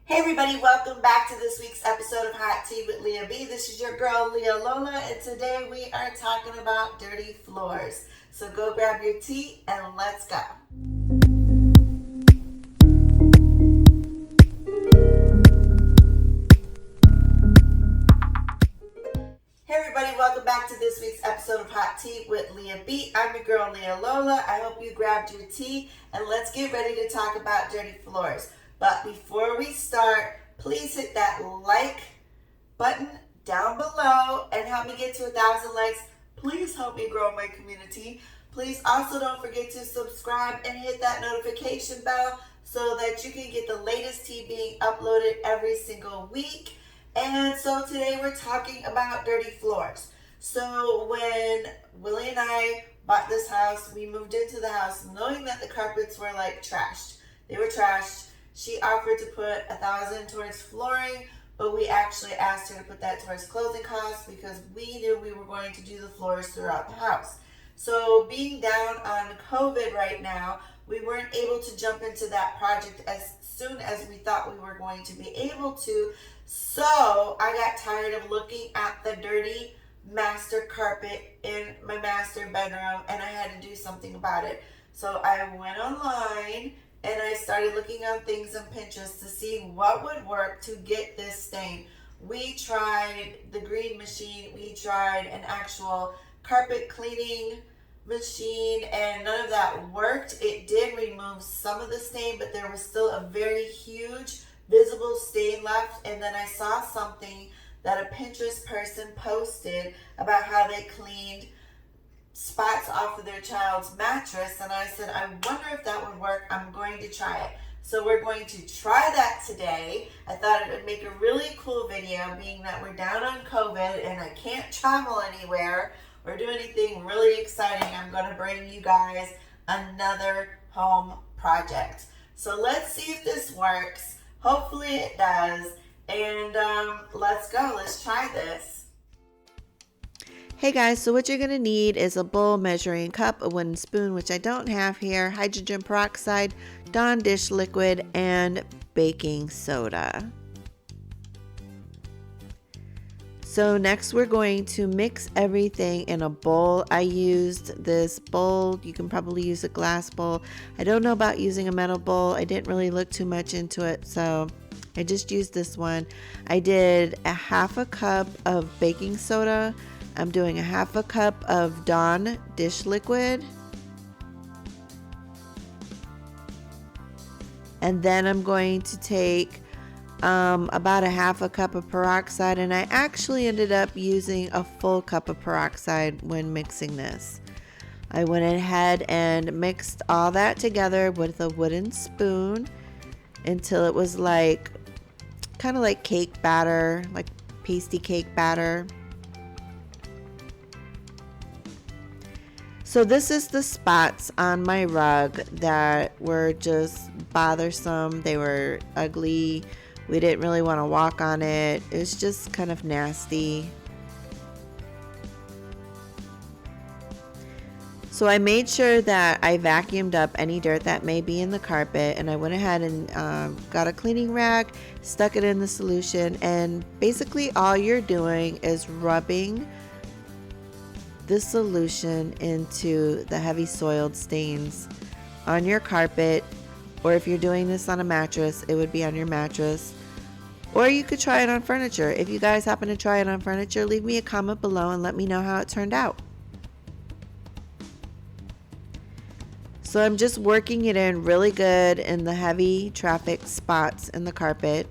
Hey everybody, welcome back to this week's episode of Hot Tea with Leah B. This is your girl Leah Lola, and today we are talking about dirty floors. So go grab your tea and let's go. Hey everybody, welcome back to this week's episode of Hot Tea with Leah B. I'm your girl Leah Lola. I hope you grabbed your tea and let's get ready to talk about dirty floors. But before we start, please hit that like button down below and help me get to 1,000 likes. Please help me grow my community. Please also don't forget to subscribe and hit that notification bell so that you can get the latest tea being uploaded every single week. And so today we're talking about dirty floors. So when Willie and I bought this house, we moved into the house knowing that the carpets were like trashed. They were trashed. She offered to put $1,000 towards flooring, but we actually asked her to put that towards closing costs because we knew we were going to do the floors throughout the house. So being down on COVID right now, we weren't able to jump into that project as soon as we thought we were going to be able to. So I got tired of looking at the dirty master carpet in my master bedroom and I had to do something about it. So I went online and I started looking on things on Pinterest to see what would work to get this stain. We tried the green machine, we tried an actual carpet cleaning machine, and none of that worked. It did remove some of the stain, but there was still a very huge visible stain left. And then I saw something that a Pinterest person posted about how they cleaned spots off of their child's mattress, and I said, I wonder if that would work. I'm going to try it. So we're going to try that today. I thought it would make a really cool video, being that we're down on COVID and I can't travel anywhere or do anything really exciting. I'm going to bring you guys another home project. So let's see if this works. Hopefully it does. And let's go. Let's try this. Hey guys, so what you're going to need is a bowl, measuring cup, a wooden spoon, which I don't have here, hydrogen peroxide, Dawn dish liquid, and baking soda. So next we're going to mix everything in a bowl. I used this bowl. You can probably use a glass bowl. I don't know about using a metal bowl. I didn't really look too much into it, so I just used this one. I did a half a cup of baking soda. I'm doing a half a cup of Dawn dish liquid. And then I'm going to take about a half a cup of peroxide. And I actually ended up using a full cup of peroxide when mixing this. I went ahead and mixed all that together with a wooden spoon until it was like kind of like cake batter, like pasty cake batter. So this is the spots on my rug that were just bothersome. They were ugly. We didn't really want to walk on it. It was just kind of nasty. So I made sure that I vacuumed up any dirt that may be in the carpet, and I went ahead and got a cleaning rag, stuck it in the solution, and basically all you're doing is rubbing this solution into the heavy soiled stains on your carpet, or if you're doing this on a mattress, it would be on your mattress, or you could try it on furniture. If you guys happen to try it on furniture, leave me a comment below and let me know how it turned out. So I'm just working it in really good in the heavy traffic spots in the carpet,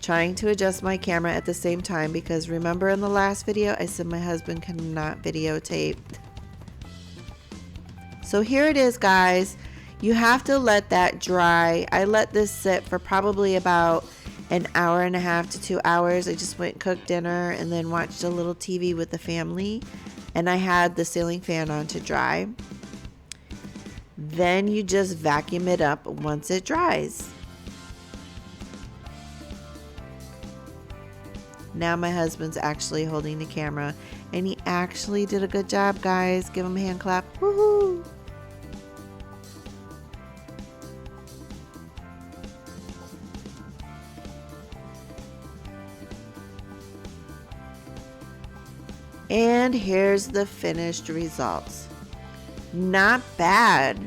trying to adjust my camera at the same time because remember in the last video I said my husband cannot videotape. So here it is, guys. You have to let that dry. I let this sit for probably about an hour and a half to 2 hours. I just went and cooked dinner and then watched a little TV with the family, and I had the ceiling fan on to dry. Then you just vacuum it up once it dries. Now my husband's actually holding the camera, and he actually did a good job, guys. Give him a hand clap. Woohoo! And here's the finished results. Not bad.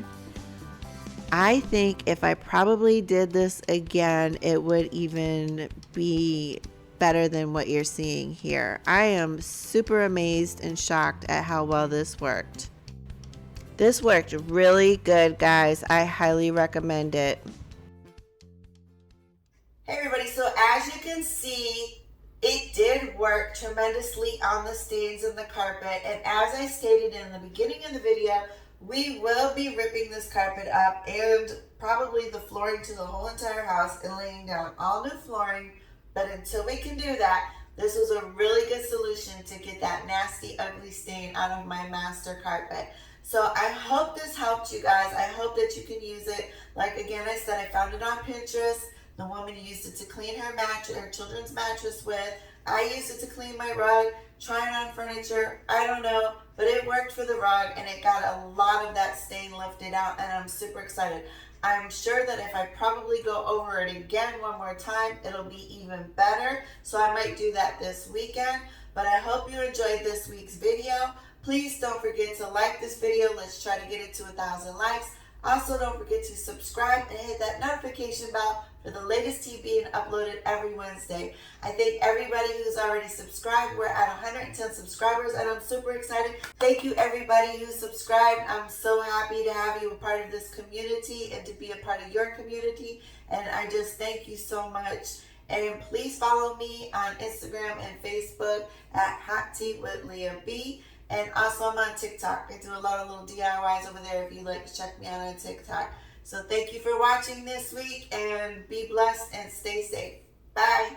I think if I probably did this again, it would even be better than what you're seeing here. I am super amazed and shocked at how well this worked. This worked really good, guys. I highly recommend it. Hey everybody, so as you can see, it did work tremendously on the stains in the carpet, and as I stated in the beginning of the video, we will be ripping this carpet up and probably the flooring to the whole entire house and laying down all new flooring. But until we can do that, this was a really good solution to get that nasty, ugly stain out of my master carpet. So I hope this helped you guys. I hope that you can use it. Like again, I said, I found it on Pinterest. The woman used it to clean her mattress, her children's mattress with. I used it to clean my rug, try it on furniture. I don't know, but it worked for the rug and it got a lot of that stain lifted out, and I'm super excited. I'm sure that if I probably go over it again one more time, it'll be even better. So I might do that this weekend. But I hope you enjoyed this week's video. Please don't forget to like this video. Let's try to get it to 1,000 likes. Also, don't forget to subscribe and hit that notification bell for the latest tea being uploaded every Wednesday. I thank everybody who's already subscribed. We're at 110 subscribers and I'm super excited. Thank you everybody who subscribed. I'm so happy to have you a part of this community and to be a part of your community. And I just thank you so much. And please follow me on Instagram and Facebook at Hot Tea with Leah B. And also I'm on TikTok. I do a lot of little DIYs over there if you'd like to check me out on TikTok. So thank you for watching this week and be blessed and stay safe. Bye.